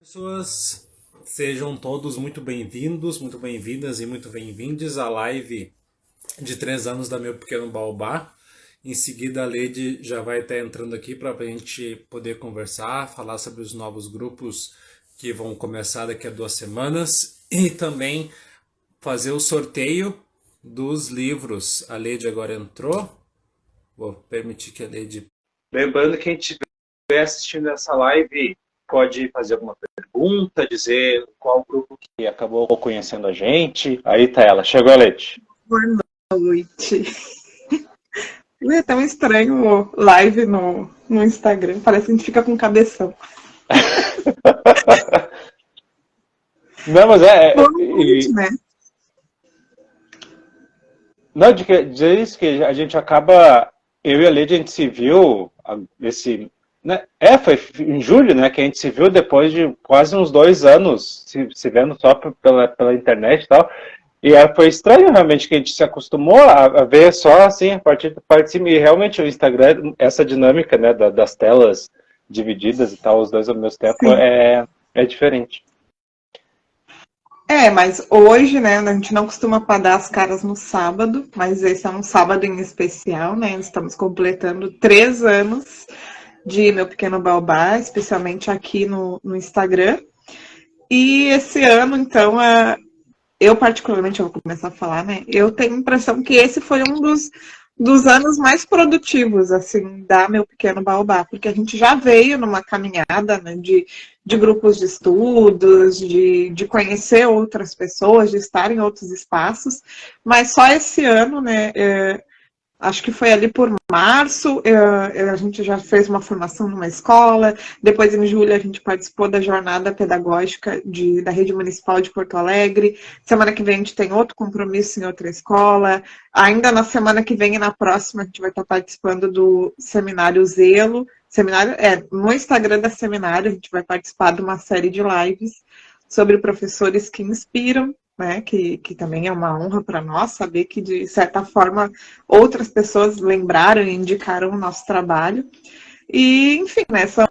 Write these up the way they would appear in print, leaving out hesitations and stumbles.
Pessoas, sejam todos muito bem-vindos, muito bem-vindas e muito bem-vindes à live de 3 anos da Meu Pequeno Baobá. Em seguida, a Lady já vai estar entrando aqui para a gente poder conversar, falar sobre os novos grupos que vão começar daqui a 2 semanas e também fazer o sorteio dos livros. A Lady agora entrou. Vou permitir que a Lady. Lembrando que quem estiver assistindo essa live pode fazer alguma pergunta, dizer qual grupo que acabou conhecendo a gente. Aí tá ela. Chegou a Leti. Boa noite. É tão estranho live no Instagram. Parece que a gente fica com cabeção. Não, mas Boa noite, né? Não, dizer isso que a gente acaba. Eu e a Lady, a gente se viu esse. Né? Foi em julho, né? Que a gente se viu depois de quase uns 2 anos se vendo só pela internet e tal. E foi estranho realmente que a gente se acostumou a ver só assim, a partir de cima. E realmente o Instagram, essa dinâmica, né, das telas divididas e tal, os dois ao mesmo tempo, Sim. é diferente. Mas hoje, né, a gente não costuma dar as caras no sábado, mas esse é um sábado em especial, né? Estamos completando 3 anos de Meu Pequeno Baobá, especialmente aqui no Instagram. E esse ano, então, eu particularmente, eu vou começar a falar, né? Eu tenho a impressão que esse foi um dos anos mais produtivos, assim, da Meu Pequeno Baobá, porque a gente já veio numa caminhada, né, de grupos de estudos, de conhecer outras pessoas, de estar em outros espaços, mas só esse ano, né, acho que foi ali por março, a gente já fez uma formação numa escola, depois em julho a gente participou da jornada pedagógica da Rede Municipal de Porto Alegre, semana que vem a gente tem outro compromisso em outra escola, ainda na semana que vem e na próxima a gente vai estar participando do Seminário Zelo, no Instagram da Seminário a gente vai participar de uma série de lives sobre professores que inspiram, né, que também é uma honra para nós saber que, de certa forma, outras pessoas lembraram e indicaram o nosso trabalho. E, enfim, né, são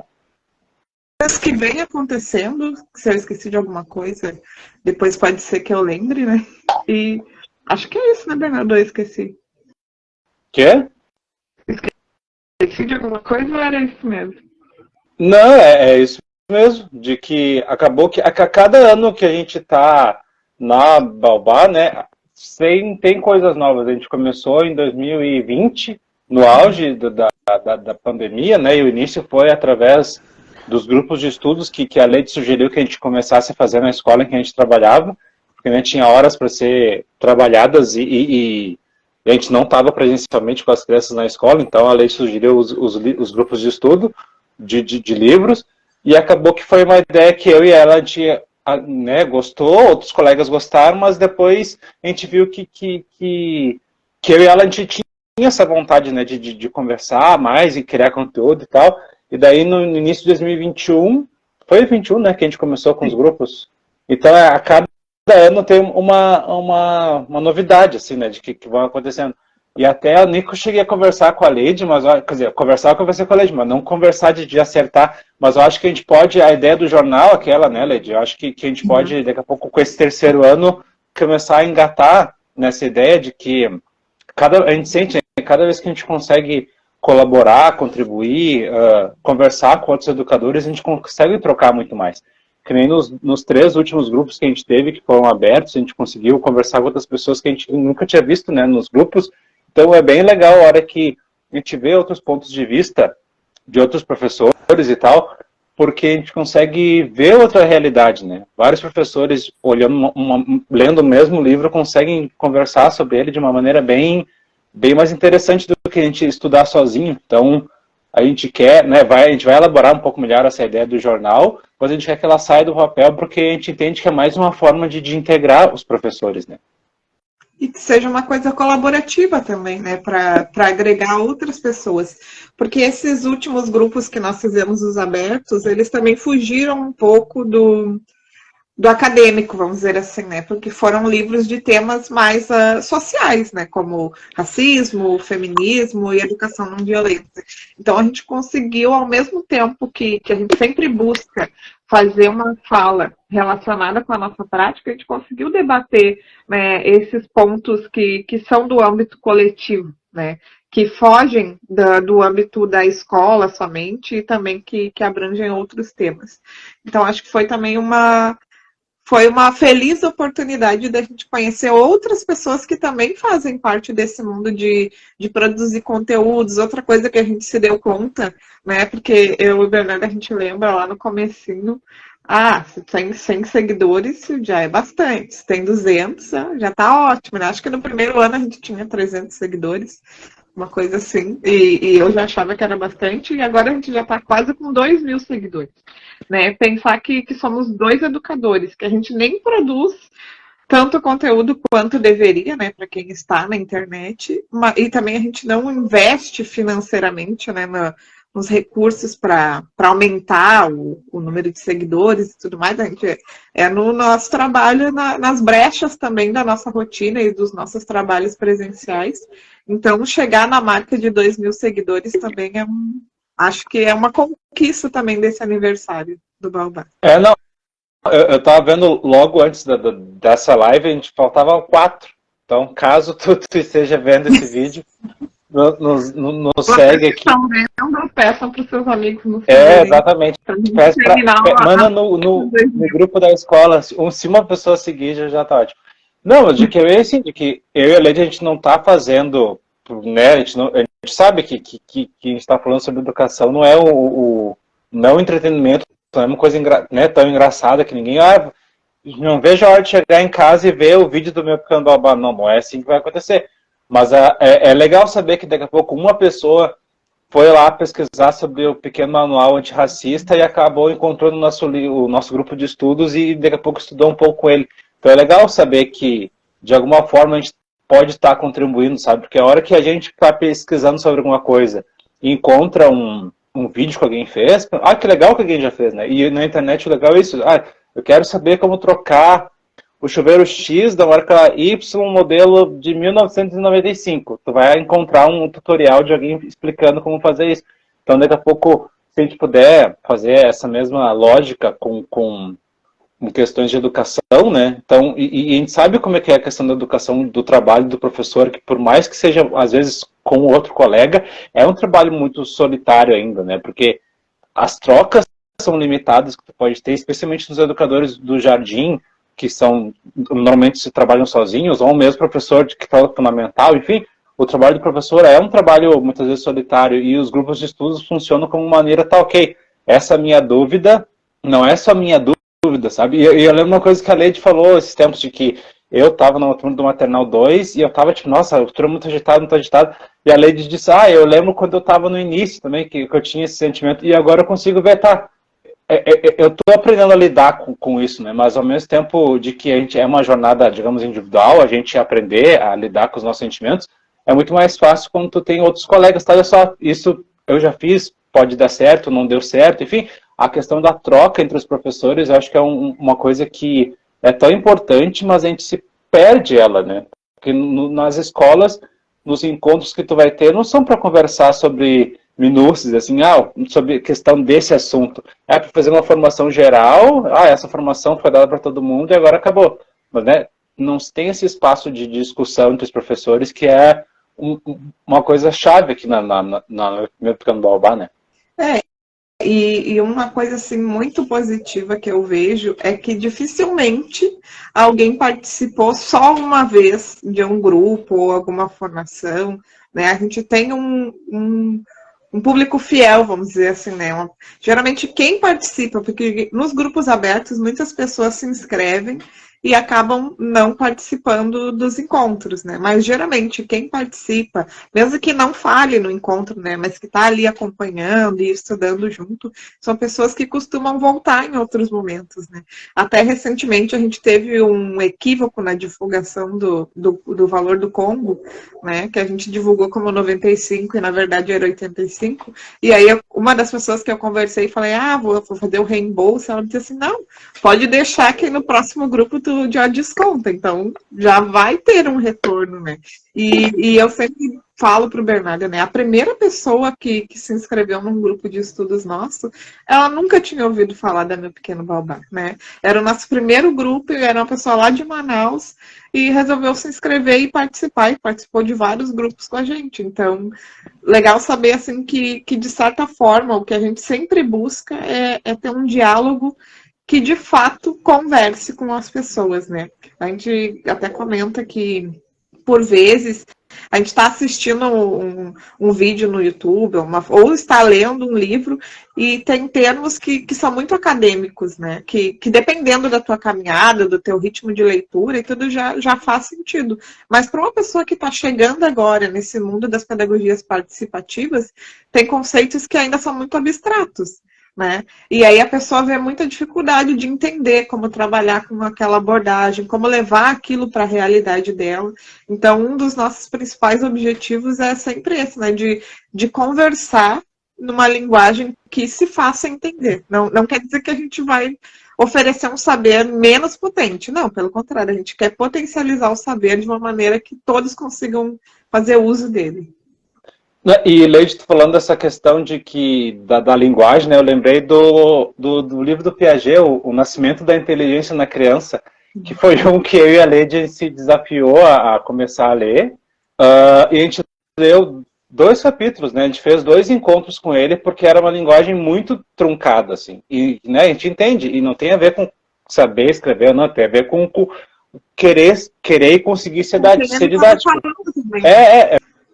coisas que vem acontecendo. Se eu esqueci de alguma coisa, depois pode ser que eu lembre, né? E acho que é isso, né, Bernardo? Eu esqueci. Quê? Esqueci de alguma coisa ou era isso mesmo? Não, é isso mesmo, de que acabou que a cada ano que a gente tá na Baobá, né, tem coisas novas. A gente começou em 2020, no auge da pandemia, né, e o início foi através dos grupos de estudos que a Leite sugeriu que a gente começasse a fazer na escola em que a gente trabalhava, porque né, tinha horas para ser trabalhadas e a gente não estava presencialmente com as crianças na escola, então a Leite sugeriu os grupos de estudo, de livros, e acabou que foi uma ideia que eu e ela, a gente, né, gostou, outros colegas gostaram, mas depois a gente viu que eu e ela, a gente tinha essa vontade, né, de conversar mais e criar conteúdo e tal, e daí no início de 2021, foi 21, né, que a gente começou com os grupos, então a cada ano tem uma novidade, assim, né, de que vão acontecendo. E até a Nico cheguei a conversar com a Lady, mas quer dizer, eu conversei com a Lady, mas não conversar de acertar. Mas eu acho que a gente pode, a ideia do jornal, aquela, né, Lady? Eu acho que a gente pode, daqui a pouco, com esse terceiro ano, começar a engatar nessa ideia de que a gente sente, né, cada vez que a gente consegue colaborar, contribuir, conversar com outros educadores, a gente consegue trocar muito mais. Que nem nos 3 últimos grupos que a gente teve, que foram abertos, a gente conseguiu conversar com outras pessoas que a gente nunca tinha visto, né, nos grupos. Então é bem legal a hora que a gente vê outros pontos de vista de outros professores e tal, porque a gente consegue ver outra realidade, né? Vários professores, olhando lendo o mesmo livro, conseguem conversar sobre ele de uma maneira bem mais interessante do que a gente estudar sozinho. Então, a gente quer, né, a gente vai elaborar um pouco melhor essa ideia do jornal, mas a gente quer que ela saia do papel porque a gente entende que é mais uma forma de integrar os professores, né? E que seja uma coisa colaborativa também, né, para agregar outras pessoas. Porque esses últimos grupos que nós fizemos, os abertos, eles também fugiram um pouco do acadêmico, vamos dizer assim, né? Porque foram livros de temas mais sociais, né? Como racismo, feminismo e educação não violenta. Então a gente conseguiu, ao mesmo tempo que a gente sempre busca fazer uma fala relacionada com a nossa prática, a gente conseguiu debater, né, esses pontos que são do âmbito coletivo, né? Que fogem do âmbito da escola somente e também que abrangem outros temas. Então acho que foi uma feliz oportunidade da gente conhecer outras pessoas que também fazem parte desse mundo de produzir conteúdos. Outra coisa que a gente se deu conta, né? Porque eu e o Bernardo, a gente lembra lá no comecinho, se tem 100 seguidores, já é bastante. Se tem 200, já tá ótimo, né? Acho que no primeiro ano a gente tinha 300 seguidores, uma coisa assim. E eu já achava que era bastante, e agora a gente já tá quase com 2.000 seguidores, né? Pensar que somos dois educadores, que a gente nem produz tanto conteúdo quanto deveria, né, para quem está na internet, e também a gente não investe financeiramente, né, nos recursos para aumentar o número de seguidores e tudo mais. A gente no nosso trabalho, nas brechas também da nossa rotina e dos nossos trabalhos presenciais. Então, chegar na marca de 2.000 seguidores também acho que é uma conquista também desse aniversário do Baobá. Não, eu tava vendo logo antes dessa live, a gente faltava 4. Então, caso tu esteja vendo esse vídeo, nos segue aqui. Peçam para os seus amigos nos seguirem. Exatamente. Manda no grupo da escola. Se uma pessoa seguir, já tá ótimo. Não, de que eu assim, de que eu e a Lady a gente não tá fazendo, né? A gente sabe que a gente está falando sobre educação, não é não é um entretenimento, não é uma coisa né, tão engraçada que ninguém. Não vejo a hora de chegar em casa e ver o vídeo do meu pequeno Baobá. Não é assim que vai acontecer. Mas é legal saber que daqui a pouco uma pessoa foi lá pesquisar sobre o pequeno manual antirracista e acabou encontrando o nosso grupo de estudos e daqui a pouco estudou um pouco com ele. Então é legal saber que, de alguma forma, a gente pode estar contribuindo, sabe? Porque a hora que a gente está pesquisando sobre alguma coisa e encontra um vídeo que alguém fez, que legal que alguém já fez, né? E na internet o legal é isso. Eu quero saber como trocar o chuveiro X da marca Y, modelo de 1995. Tu vai encontrar um tutorial de alguém explicando como fazer isso. Então, daqui a pouco, se a gente puder fazer essa mesma lógica com questões de educação, né? Então, e a gente sabe como é que é a questão da educação, do trabalho do professor, que por mais que seja, às vezes, com outro colega, é um trabalho muito solitário ainda, né? Porque as trocas são limitadas que tu pode ter, especialmente nos educadores do jardim, que normalmente se trabalham sozinhos, ou mesmo professor que está fundamental, enfim, o trabalho do professor é um trabalho muitas vezes solitário, e os grupos de estudos funcionam como maneira, ok, essa minha dúvida não é só minha dúvida, sabe? E eu lembro uma coisa que a Leide falou esses tempos, de que eu estava na turma do Maternal 2, e eu estava tipo, nossa, a turma muito agitada, muito agitada, e a Leide disse, eu lembro quando eu estava no início também, que eu tinha esse sentimento, e agora eu consigo ver, eu estou aprendendo a lidar com isso, né? Mas ao mesmo tempo de que a gente é uma jornada, digamos, individual, a gente aprender a lidar com os nossos sentimentos, é muito mais fácil quando tu tem outros colegas, tá? Olha só, isso eu já fiz, pode dar certo, não deu certo, enfim, a questão da troca entre os professores, eu acho que é uma coisa que é tão importante, mas a gente se perde ela, né? Porque nas escolas, nos encontros que tu vai ter, não são para conversar sobre minúcias, assim, sobre questão desse assunto. É para fazer uma formação geral, essa formação foi dada para todo mundo e agora acabou. Mas, né, não tem esse espaço de discussão entre os professores, que é uma coisa chave aqui na meu pequeno Baobá, né? E uma coisa assim muito positiva que eu vejo é que dificilmente alguém participou só uma vez de um grupo ou alguma formação, né? A gente tem um público fiel, vamos dizer assim, né? Geralmente quem participa, porque nos grupos abertos muitas pessoas se inscrevem e acabam não participando dos encontros, né? Mas geralmente quem participa, mesmo que não fale no encontro, né, mas que está ali acompanhando e estudando junto, são pessoas que costumam voltar em outros momentos, né? Até recentemente a gente teve um equívoco na divulgação do valor do combo, né? Que a gente divulgou como 95 e na verdade era 85. E aí uma das pessoas que eu conversei falei, vou fazer o reembolso, ela me disse assim, não, pode deixar que no próximo grupo tu já desconta, então já vai ter um retorno, né? E eu sempre falo para o Bernardo, né? A primeira pessoa que se inscreveu num grupo de estudos nosso, ela nunca tinha ouvido falar da Meu Pequeno Baobá, né? Era o nosso primeiro grupo, era uma pessoa lá de Manaus e resolveu se inscrever e participar, e participou de vários grupos com a gente. Então, legal saber, assim, que de certa forma, o que a gente sempre busca é ter um diálogo que, de fato, converse com as pessoas, né? A gente até comenta que, por vezes, a gente está assistindo um vídeo no YouTube, ou está lendo um livro, e tem termos que são muito acadêmicos, né? Que dependendo da tua caminhada, do teu ritmo de leitura, e tudo já faz sentido. Mas para uma pessoa que está chegando agora nesse mundo das pedagogias participativas, tem conceitos que ainda são muito abstratos. Né? E aí a pessoa vê muita dificuldade de entender como trabalhar com aquela abordagem, como levar aquilo para a realidade dela. Então, um dos nossos principais objetivos é sempre esse, né? De conversar numa linguagem que se faça entender. Não quer dizer que a gente vai oferecer um saber menos potente. Não, pelo contrário, a gente quer potencializar o saber de uma maneira que todos consigam fazer uso dele. E, Leite, falando dessa questão da linguagem, né, eu lembrei do livro do Piaget, o Nascimento da Inteligência na Criança, que foi um que eu e a Leide se desafiou a começar a ler, e a gente leu 2 capítulos, né, a gente fez 2 encontros com ele, porque era uma linguagem muito truncada, assim, e né, a gente entende, e não tem a ver com saber escrever, não, tem a ver com querer e conseguir ser didático.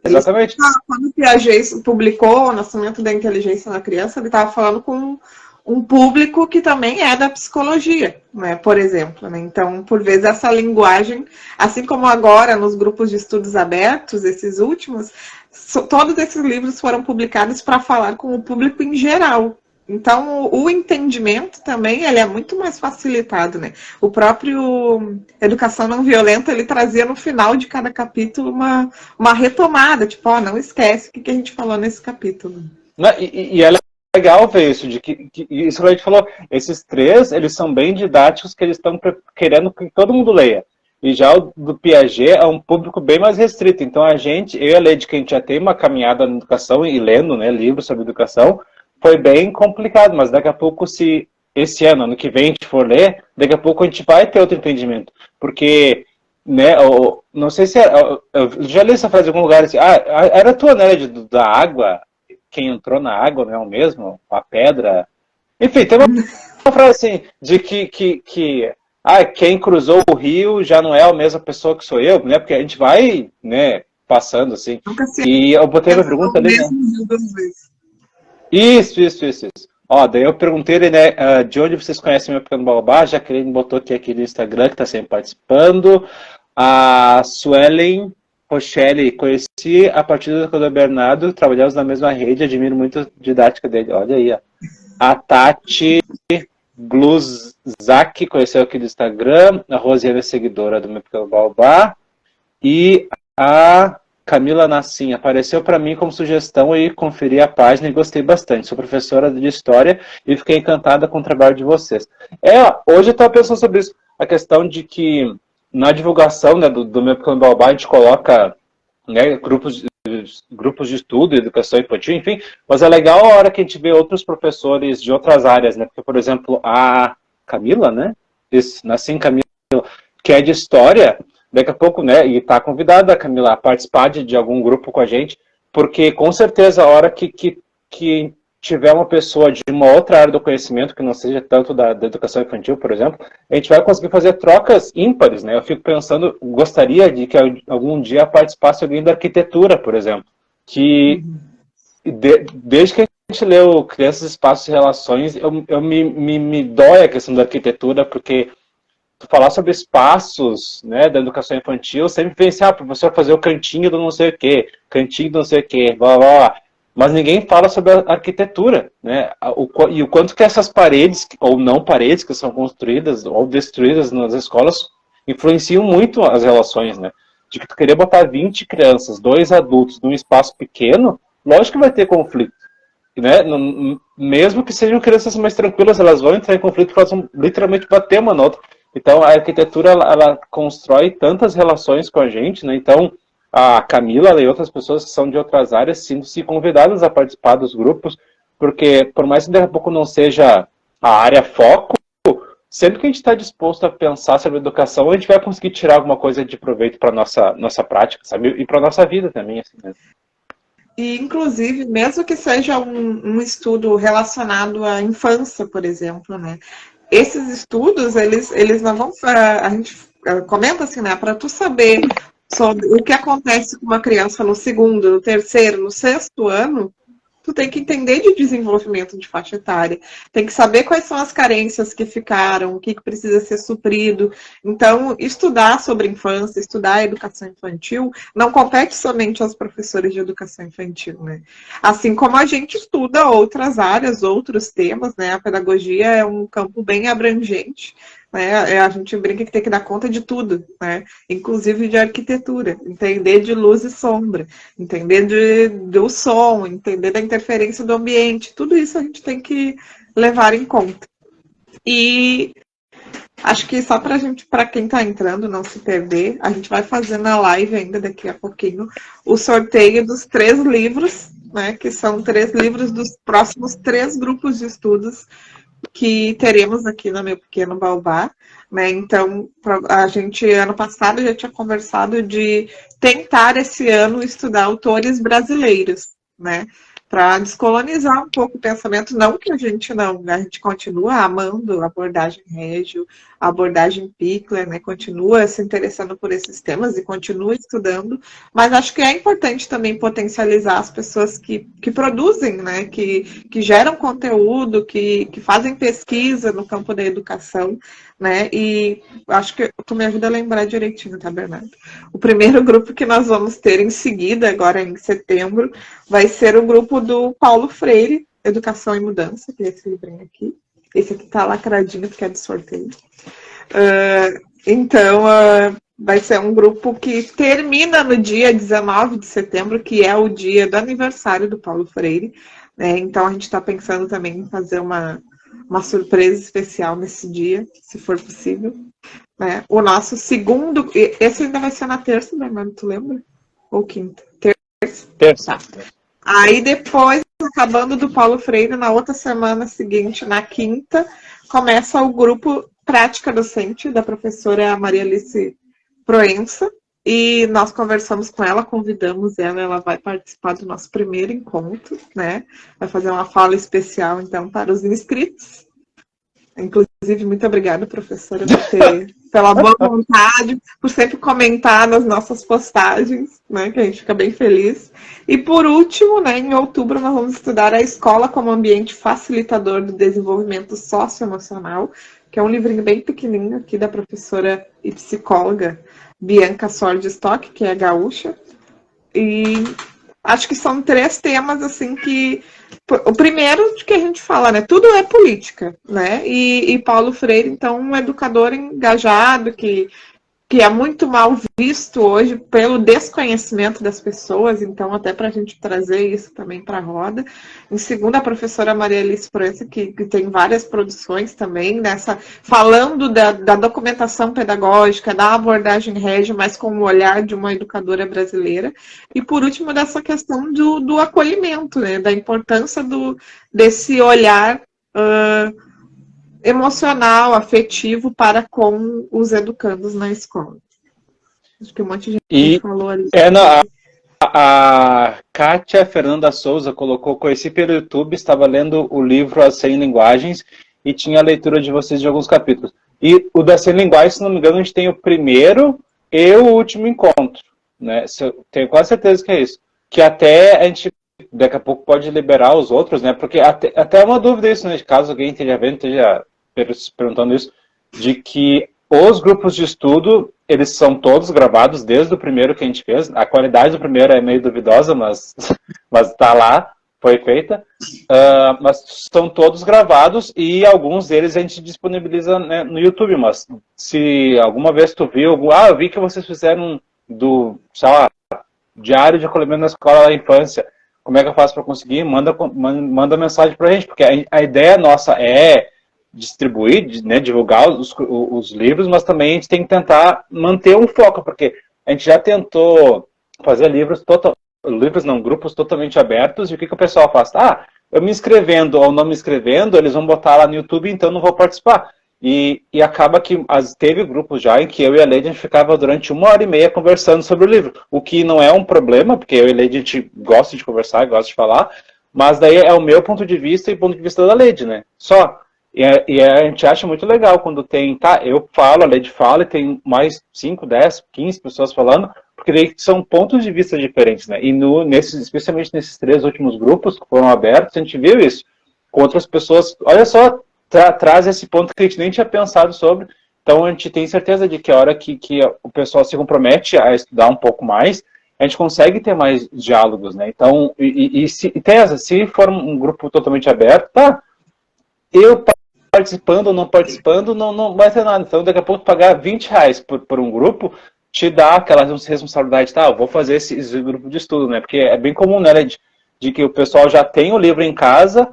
Exatamente. Quando o Piaget publicou O Nascimento da Inteligência na Criança, ele estava falando com um público que também é da psicologia, né, por exemplo. Né? Então, por vezes, essa linguagem, assim como agora nos grupos de estudos abertos, esses últimos, todos esses livros foram publicados para falar com o público em geral. Então, o entendimento também ele é muito mais facilitado, né? O próprio Educação Não Violenta, ele trazia no final de cada capítulo uma retomada, tipo, não esquece o que a gente falou nesse capítulo. E é legal ver isso, isso que a gente falou, esses 3, eles são bem didáticos, que eles estão querendo que todo mundo leia. E já o do Piaget é um público bem mais restrito. Então, eu e a Leide, que a gente já tem uma caminhada na educação e lendo, né, livros sobre educação, foi bem complicado, mas daqui a pouco, se esse ano que vem a gente for ler, daqui a pouco a gente vai ter outro entendimento. Porque, né, não sei se eu já li essa frase em algum lugar, assim, era tua, né, da água, quem entrou na água não é o mesmo, a pedra. Enfim, tem uma frase assim, de que quem cruzou o rio já não é a mesma pessoa que sou eu, né, porque a gente vai, né, passando assim. E eu botei uma pergunta ali, né? Isso. Ó, daí eu perguntei ele, né, de onde vocês conhecem Meu Pequeno Baobá, já que ele botou aqui no Instagram, que está sempre participando. A Suelen Rochelle, conheci a partir do Bernardo, trabalhamos na mesma rede, admiro muito a didática dele. Olha aí, ó. A Tati Gluzak, conheceu aqui no Instagram. A Rosiana é seguidora do Meu Pequeno Baobá. E a Camila Nassim apareceu para mim como sugestão e conferi a página e gostei bastante. Sou professora de História e fiquei encantada com o trabalho de vocês. Hoje eu estava pensando sobre isso, a questão de que na divulgação, né, do Meu Pequeno Baobá a gente coloca, né, grupos de estudo, educação infantil, enfim, mas é legal a hora que a gente vê outros professores de outras áreas, né, porque, por exemplo, a Camila, né, Nassim Camila, que é de História, daqui a pouco, né, e está convidada a Camila a participar de algum grupo com a gente, porque com certeza a hora que tiver uma pessoa de uma outra área do conhecimento, que não seja tanto da educação infantil, por exemplo, a gente vai conseguir fazer trocas ímpares, né? Eu fico pensando, gostaria de que algum dia participasse alguém da arquitetura, por exemplo, que desde que a gente leu Crianças, Espaços e Relações, me dói a questão da arquitetura, porque falar sobre espaços, né, da educação infantil, sempre pensa, o professor fazer o cantinho do não sei o quê, cantinho do não sei o quê, blá, blá, blá. Mas ninguém fala sobre a arquitetura, né, e o quanto que essas paredes, ou não paredes, que são construídas ou destruídas nas escolas, influenciam muito as relações, né, de que tu querer botar 20 crianças, 2 adultos, num espaço pequeno, lógico que vai ter conflito, né? Mesmo que sejam crianças mais tranquilas, elas vão entrar em conflito porque elas vão literalmente bater uma na outra. Então, a arquitetura, ela constrói tantas relações com a gente, né? Então, a Camila e outras pessoas que são de outras áreas sintam-se convidadas a participar dos grupos, porque, por mais que daqui a pouco não seja a área foco, sempre que a gente está disposto a pensar sobre educação, a gente vai conseguir tirar alguma coisa de proveito para nossa prática, sabe? E para nossa vida também, assim, né? E, inclusive, mesmo que seja um estudo relacionado à infância, por exemplo, né? Esses estudos, eles não vão... A gente comenta assim, né? Para tu saber sobre o que acontece com uma criança no segundo, no terceiro, no sexto ano, tu tem que entender de desenvolvimento de faixa etária, tem que saber quais são as carências que ficaram, o que precisa ser suprido. Então, estudar sobre infância, estudar a educação infantil, não compete somente aos professores de educação infantil, né? Assim como a gente estuda outras áreas, outros temas, né? A pedagogia é um campo bem abrangente, né? A gente brinca que tem que dar conta de tudo, né? Inclusive de arquitetura, entender de luz e sombra, entender do som, entender da interferência do ambiente, tudo isso a gente tem que levar em conta. E acho que só para quem está entrando não se perder, a gente vai fazer na live ainda daqui a pouquinho o sorteio dos 3 livros, né? Que são 3 livros dos próximos 3 grupos de estudos que teremos aqui no Meu Pequeno Baobá, né? Então, a gente, ano passado, já tinha conversado de tentar esse ano estudar autores brasileiros, né? Para descolonizar um pouco o pensamento, não que a gente continua amando a abordagem Régio, a abordagem Pickler, né? Continua se interessando por esses temas e continua estudando, mas acho que é importante também potencializar as pessoas que produzem, né? Que geram conteúdo, que fazem pesquisa no campo da educação, né? E acho que tu me ajuda a lembrar direitinho, tá, Bernardo? O primeiro grupo que nós vamos ter em seguida, agora em setembro, vai ser o grupo do Paulo Freire, Educação e Mudança, que é esse livrinho aqui. Esse aqui tá lacradinho, porque é de sorteio. Então, vai ser um grupo que termina no dia 19 de setembro, que é o dia do aniversário do Paulo Freire. Né? Então, a gente está pensando também em fazer uma surpresa especial nesse dia, se for possível. Né? O nosso segundo... Esse ainda vai ser na terça, Bernardo, tu lembra? Ou quinta? Terça. Tá. Aí depois, acabando do Paulo Freire, na outra semana seguinte, na quinta, começa o grupo Prática Docente, da professora Maria Alice Proença, e nós conversamos com ela, convidamos ela, ela vai participar do nosso primeiro encontro, né? Vai fazer uma fala especial, então, para os inscritos. Inclusive, muito obrigada, professora, pela boa vontade, por sempre comentar nas nossas postagens, né, que a gente fica bem feliz. E, por último, né, em outubro, nós vamos estudar a escola como ambiente facilitador do desenvolvimento socioemocional, que é um livrinho bem pequenininho aqui da professora e psicóloga Bianca Swordstock, que é gaúcha. E acho que são 3 temas, assim, que... O primeiro que a gente fala, né? Tudo é política, né? E Paulo Freire, então, um educador engajado, que é muito mal visto hoje pelo desconhecimento das pessoas, então até para a gente trazer isso também para a roda. Em segundo, a professora Maria Alice Proença, que tem várias produções também, falando da documentação pedagógica, da abordagem Régio, mas com o olhar de uma educadora brasileira. E por último, dessa questão do acolhimento, né? Da importância desse olhar emocional, afetivo para com os educandos na escola. Acho que um monte de gente falou ali. A Kátia Fernanda Souza colocou: conheci pelo YouTube, estava lendo o livro As 100 Linguagens e tinha a leitura de vocês de alguns capítulos. E o das 100 Linguagens, se não me engano, a gente tem o primeiro e o último encontro. Né? Tenho quase certeza que é isso. Que até a gente daqui a pouco pode liberar os outros, né? Porque até é uma dúvida isso, né? Caso alguém esteja vendo, esteja perguntando isso, de que Os grupos de estudo, eles são todos gravados desde o primeiro que a gente fez. A qualidade do primeiro é meio duvidosa, mas tá lá, foi feita. Mas são todos gravados e alguns deles a gente disponibiliza, né, no YouTube. Mas se alguma vez tu viu, eu vi que vocês fizeram do, sei lá, diário de acolhimento na escola da infância. Como é que eu faço para conseguir? Manda mensagem para a gente, porque a ideia nossa é distribuir, né, divulgar os livros, mas também a gente tem que tentar manter um foco, porque a gente já tentou fazer grupos totalmente abertos, e o que o pessoal faz? Eu me inscrevendo ou não me inscrevendo, eles vão botar lá no YouTube, então não vou participar. E acaba que teve grupos já em que eu e a Lady a gente ficava durante 1h30 conversando sobre o livro, o que não é um problema, porque eu e a Lady a gente gosta de conversar, gosta de falar, mas daí é o meu ponto de vista e o ponto de vista da Lady, né? Só. E a gente acha muito legal quando tem, eu falo, a Lady fala, e tem mais 5, 10, 15 pessoas falando, porque daí são pontos de vista diferentes, né? E especialmente nesses 3 últimos grupos que foram abertos, a gente viu isso com outras pessoas. Olha só, traz esse ponto que a gente nem tinha pensado sobre. Então a gente tem certeza de que a hora que o pessoal se compromete a estudar um pouco mais, a gente consegue ter mais diálogos, né? Então, se for um grupo totalmente aberto, eu participando ou não participando, não vai ter nada. Então, daqui a pouco, pagar R$ 20 por um grupo te dá aquela responsabilidade, eu vou fazer esse grupo de estudo, né? Porque é bem comum, né, de que o pessoal já tem o livro em casa,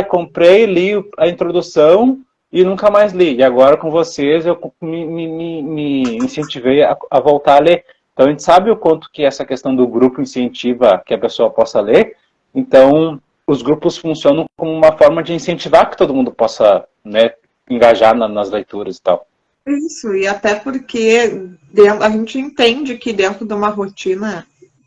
comprei, li a introdução e nunca mais li. E agora, com vocês, eu me incentivei a voltar a ler. Então, a gente sabe o quanto que essa questão do grupo incentiva que a pessoa possa ler. Então, os grupos funcionam como uma forma de incentivar que todo mundo possa, né, engajar nas leituras e tal. Isso, e até porque a gente entende que dentro de uma rotina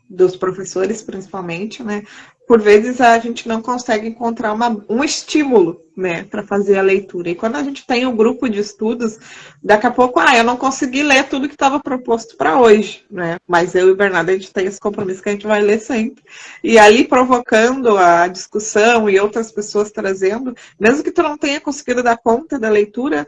dos professores, principalmente, né, por vezes a gente não consegue encontrar um estímulo, né, para fazer a leitura. E quando a gente tem um grupo de estudos, daqui a pouco, eu não consegui ler tudo que estava proposto para hoje, né? Mas eu e o Bernardo, a gente tem esse compromisso que a gente vai ler sempre. E ali provocando a discussão e outras pessoas trazendo, mesmo que tu não tenha conseguido dar conta da leitura,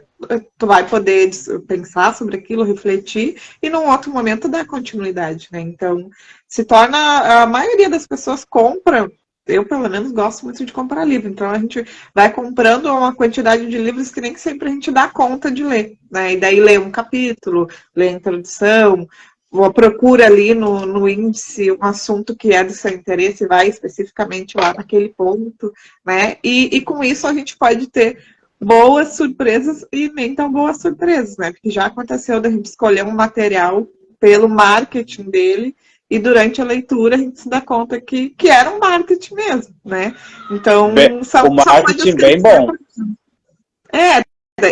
tu vai poder pensar sobre aquilo, refletir e num outro momento dar continuidade, né? Então, se torna, a maioria das pessoas compra, eu pelo menos gosto muito de comprar livro, então a gente vai comprando uma quantidade de livros que nem sempre a gente dá conta de ler, né? E daí lê um capítulo, lê a introdução, ou procura ali no índice um assunto que é do seu interesse, vai especificamente lá naquele ponto, né? E com isso a gente pode ter boas surpresas e nem tão boas surpresas, né? Porque já aconteceu da gente escolher um material pelo marketing dele e durante a leitura a gente se dá conta que era um marketing mesmo, né? Então, o marketing bem bom.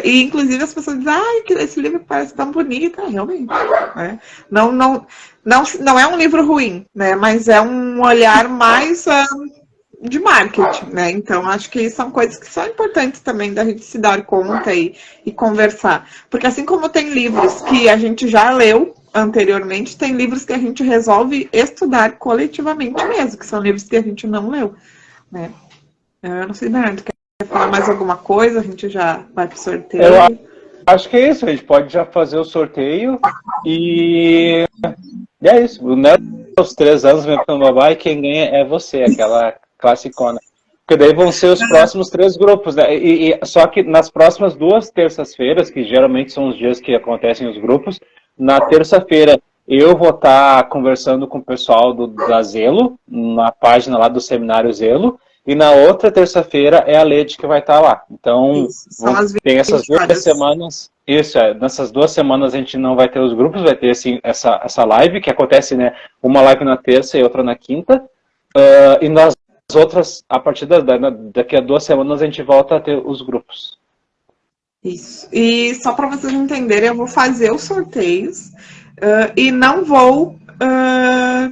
E inclusive as pessoas dizem, que esse livro parece tão bonito, realmente. Né? Não é um livro ruim, né? Mas é um olhar mais de marketing, né? Então, acho que são coisas que são importantes também da gente se dar conta e conversar. Porque assim como tem livros que a gente já leu anteriormente, tem livros que a gente resolve estudar coletivamente mesmo, que são livros que a gente não leu, né? Eu não sei, Bernardo, quer falar mais alguma coisa? A gente já vai para o sorteio. Eu acho que é isso, a gente pode já fazer o sorteio e é isso. Os 3 anos mesmo no Babá e quem ganha é você, aquela classicona. Porque daí vão ser os próximos 3 grupos, né? Só que nas próximas 2 terças-feiras, que geralmente são os dias que acontecem os grupos, na terça-feira eu vou estar conversando com o pessoal da Zelo, na página lá do Seminário Zelo, e na outra terça-feira é a Lede que vai estar lá. Então, tem essas 2 semanas. Isso, nessas 2 semanas a gente não vai ter os grupos, vai ter assim, essa live, que acontece, né? Uma live na terça e outra na quinta. E nas outras, a partir daqui a 2 semanas, a gente volta a ter os grupos. Isso. E só para vocês entenderem, eu vou fazer os sorteios e não vou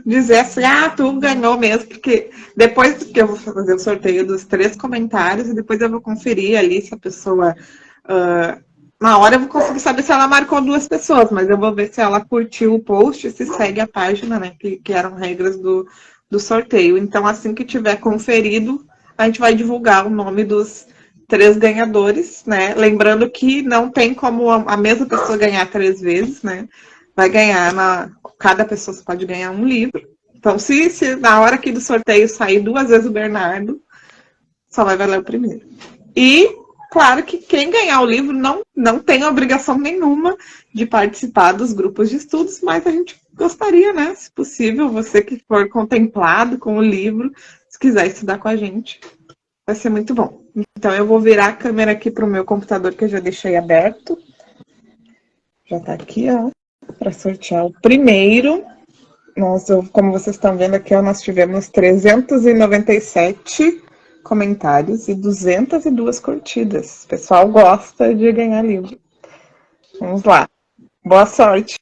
dizer assim, tu ganhou mesmo, porque depois que eu vou fazer o sorteio dos 3 comentários e depois eu vou conferir ali se a pessoa... na hora eu vou conseguir saber se ela marcou 2 pessoas, mas eu vou ver se ela curtiu o post e se segue a página, né, que eram regras do sorteio. Então, assim que tiver conferido, a gente vai divulgar o nome dos 3 ganhadores, né? Lembrando que não tem como a mesma pessoa ganhar 3 vezes, né? Vai ganhar, cada pessoa pode ganhar um livro. Então, se na hora aqui do sorteio sair 2 vezes o Bernardo, só vai valer o primeiro. E, claro que quem ganhar o livro não tem obrigação nenhuma de participar dos grupos de estudos, mas a gente gostaria, né? Se possível, você que for contemplado com o livro, se quiser estudar com a gente, vai ser muito bom. Então, eu vou virar a câmera aqui para o meu computador, que eu já deixei aberto. Já está aqui, ó, para sortear o primeiro. Como vocês estão vendo aqui, ó, nós tivemos 397 comentários e 202 curtidas. O pessoal gosta de ganhar livro. Vamos lá. Boa sorte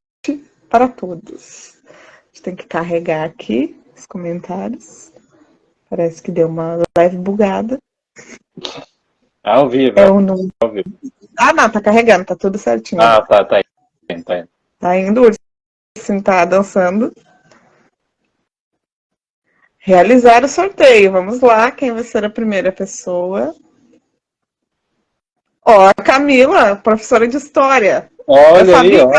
para todos. A gente tem que carregar aqui os comentários. Parece que deu uma leve bugada. Ao vivo. É o número. Ah, não, tá carregando, tá tudo certinho. Ah, tá indo. Tá indo, o ursinho tá dançando. Realizar o sorteio. Vamos lá, quem vai ser a primeira pessoa? Ó, a Camila, professora de história. Olha aí, ó.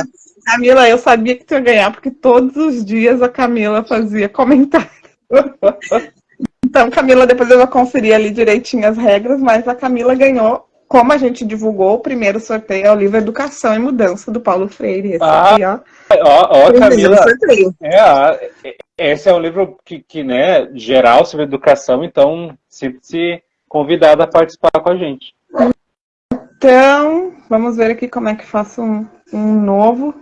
Camila, eu sabia que tu ia ganhar, porque todos os dias a Camila fazia comentário. Então, Camila, depois eu vou conferir ali direitinho as regras, mas a Camila ganhou, como a gente divulgou, o primeiro sorteio é o livro Educação e Mudança, do Paulo Freire. Esse aqui, ó. Ó, Camila, esse é um livro que né, geral sobre educação, então se convidada a participar com a gente. Então, vamos ver aqui como é que faço um novo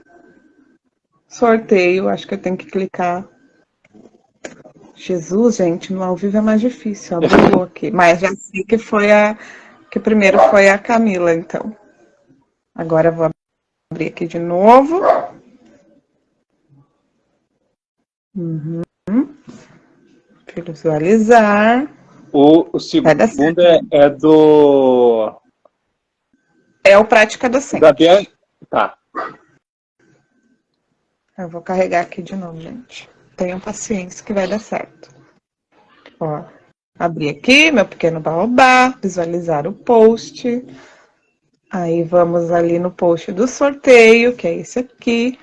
sorteio. Acho que eu tenho que clicar. Jesus, gente, no ao vivo é mais difícil. Abriu aqui. Mas já sei que primeiro foi a Camila, então. Agora eu vou abrir aqui de novo. Visualizar. O segundo é do... É o Prática Docente. Tá. Eu vou carregar aqui de novo, gente. Tenham paciência que vai dar certo. Ó, abri aqui meu pequeno baobá, visualizar o post. Aí vamos ali no post do sorteio, que é esse aqui.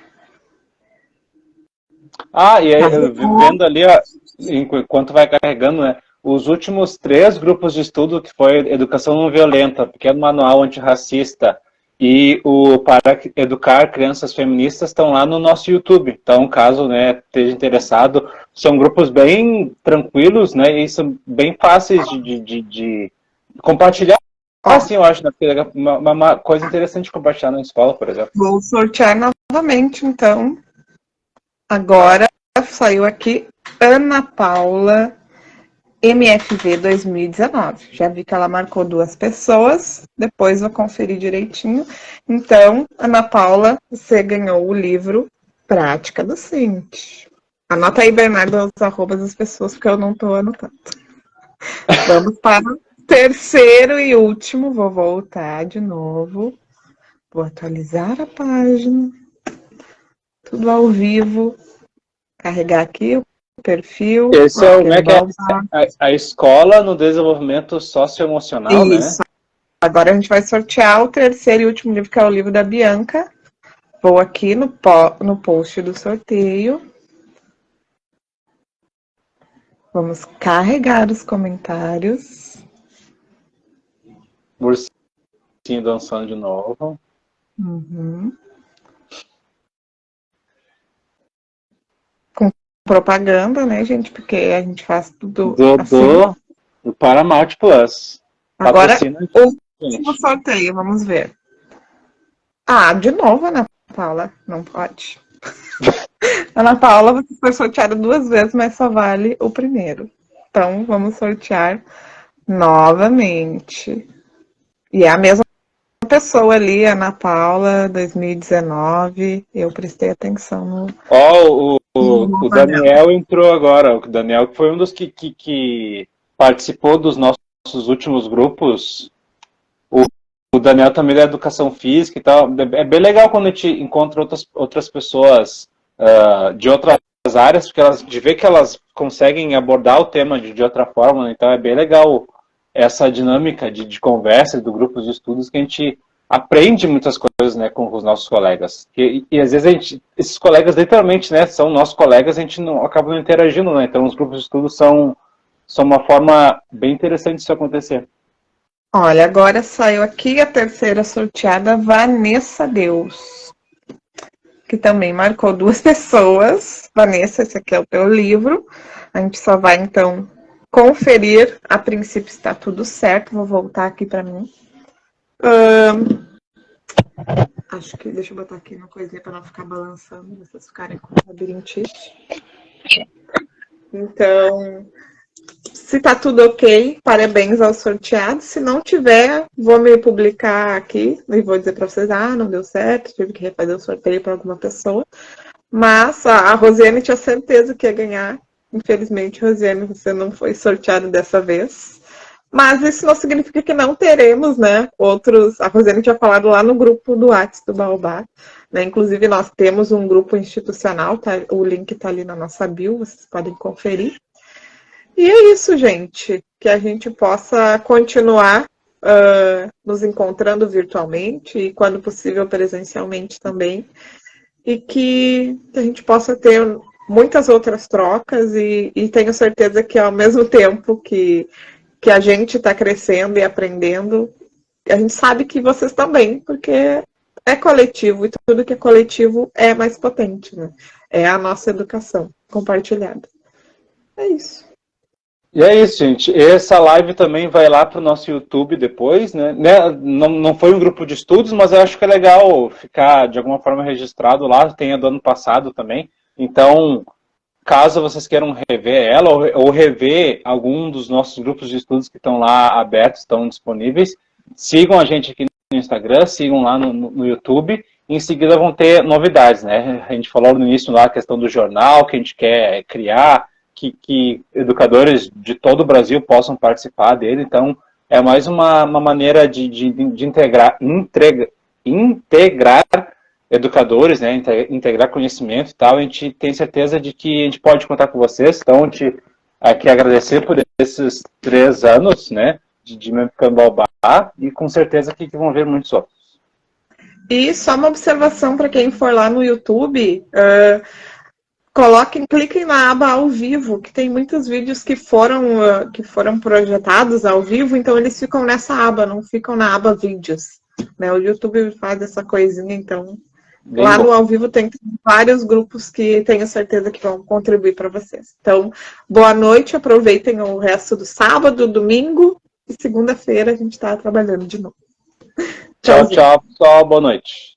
Ah, e aí, vendo ali, ó, enquanto vai carregando, né? Os últimos 3 grupos de estudo, que foi Educação Não Violenta, Pequeno Manual Antirracista e o Para Educar Crianças Feministas, estão lá no nosso YouTube. Então, caso, né, esteja interessado, são grupos bem tranquilos, né, e são bem fáceis de compartilhar. Assim, eu acho, né, uma coisa interessante de compartilhar na escola, por exemplo. Vou sortear novamente, então. Agora saiu aqui Ana Paula MFV 2019. Já vi que ela marcou 2 pessoas, depois vou conferir direitinho. Então, Ana Paula, você ganhou o livro Prática Docente. Anota aí, Bernardo, os arrobas das pessoas, porque eu não estou anotando. Vamos para o terceiro e último. Vou voltar de novo. Vou atualizar a página. Tudo ao vivo. Carregar aqui o perfil. Esse é a escola no desenvolvimento socioemocional, né? Isso. Agora a gente vai sortear o terceiro e último livro, que é o livro da Bianca. Vou aqui no post do sorteio. Vamos carregar os comentários. Ursinho dançando de novo. Com propaganda, né, gente? Porque a gente faz tudo do Paramount Plus. Agora, Patrocina, o último sorteio, vamos ver. Ah, de novo, Ana Paula. Não pode. Ana Paula, você foi sorteada 2 vezes, mas só vale o primeiro. Então, vamos sortear novamente. E é a mesma pessoa ali, Ana Paula, 2019. Eu prestei atenção no... O Daniel entrou agora. O Daniel foi um dos que participou dos nossos últimos grupos. O Daniel também é da educação física e tal. É bem legal quando a gente encontra outras pessoas de outras áreas, porque de ver que elas conseguem abordar o tema de outra forma, né? Então é bem legal essa dinâmica de conversa do grupo de estudos que a gente aprende muitas coisas, né, com os nossos colegas. E às vezes esses colegas literalmente, né, são nossos colegas, a gente não acaba não interagindo, né? Então os grupos de estudos são uma forma bem interessante disso acontecer. Olha, agora saiu aqui a terceira sorteada, Vanessa Deus, que também marcou 2 pessoas. Vanessa, esse aqui é o teu livro. A gente só vai, então, conferir. A princípio está tudo certo. Vou voltar aqui para mim. Acho que... Deixa eu botar aqui uma coisinha para não ficar balançando, vocês ficarem com labirintite. Então... Se tá tudo ok, parabéns ao sorteado. Se não tiver, vou me publicar aqui e vou dizer para vocês, não deu certo, tive que refazer o sorteio para alguma pessoa. Mas a Rosiane tinha certeza que ia ganhar. Infelizmente, Rosiane, você não foi sorteada dessa vez. Mas isso não significa que não teremos, né, outros... A Rosiane tinha falado lá no grupo do WhatsApp do Baobá, né? Inclusive, nós temos um grupo institucional, tá? O link tá ali na nossa bio, vocês podem conferir. E é isso, gente. Que a gente possa continuar nos encontrando virtualmente e, quando possível, presencialmente também. E que a gente possa ter muitas outras trocas e tenho certeza que, ao mesmo tempo que a gente está crescendo e aprendendo, a gente sabe que vocês também, porque é coletivo e tudo que é coletivo é mais potente, né? É a nossa educação compartilhada. É isso. E é isso, gente. Essa live também vai lá para o nosso YouTube depois, né? Não foi um grupo de estudos, mas eu acho que é legal ficar de alguma forma registrado lá. Tem a do ano passado também. Então, caso vocês queiram rever ela ou rever algum dos nossos grupos de estudos que estão lá abertos, estão disponíveis, sigam a gente aqui no Instagram, sigam lá no YouTube. E em seguida vão ter novidades, né? A gente falou no início lá a questão do jornal que a gente quer criar, que educadores de todo o Brasil possam participar dele. Então, é mais uma maneira de integrar educadores, né, integrar conhecimento e tal. A gente tem certeza de que a gente pode contar com vocês. Então, a gente quer agradecer por esses 3 anos, né, de Meu Pequeno Baobá, e com certeza que vão ver muitos outros. E só uma observação para quem for lá no YouTube... cliquem na aba ao vivo, que tem muitos vídeos que foram projetados ao vivo, então eles ficam nessa aba, não ficam na aba vídeos. Né? O YouTube faz essa coisinha, então bem lá bom. No ao vivo tem vários grupos que tenho certeza que vão contribuir para vocês. Então, boa noite, aproveitem o resto do sábado, domingo e segunda-feira a gente está trabalhando de novo. Tchau, pessoal, boa noite.